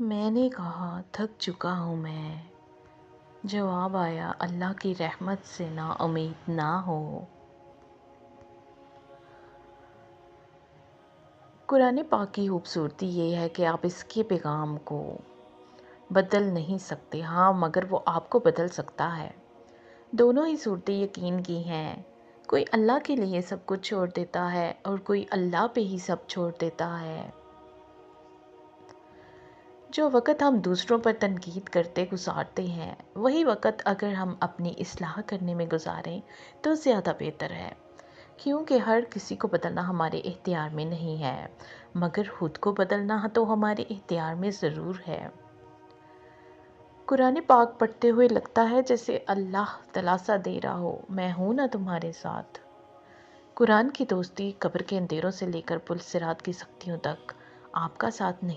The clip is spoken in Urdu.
میں نے کہا تھک چکا ہوں میں، جواب آیا اللہ کی رحمت سے نا امید نہ ہو۔ قرآن پاک کی خوبصورتی یہ ہے کہ آپ اس کے پیغام کو بدل نہیں سکتے، ہاں مگر وہ آپ کو بدل سکتا ہے۔ دونوں ہی صورتیں یقین کی ہیں، کوئی اللہ کے لیے سب کچھ چھوڑ دیتا ہے اور کوئی اللہ پہ ہی سب چھوڑ دیتا ہے۔ جو وقت ہم دوسروں پر تنقید کرتے گزارتے ہیں، وہی وقت اگر ہم اپنی اصلاح کرنے میں گزاریں تو زیادہ بہتر ہے، کیونکہ ہر کسی کو بدلنا ہمارے اختیار میں نہیں ہے، مگر خود کو بدلنا تو ہمارے اختیار میں ضرور ہے۔ قرآن پاک پڑھتے ہوئے لگتا ہے جیسے اللہ دلاسا دے رہا ہو، میں ہوں نا تمہارے ساتھ۔ قرآن کی دوستی قبر کے اندھیروں سے لے کر پل صراط کی سختیوں تک آپ کا ساتھ نہیں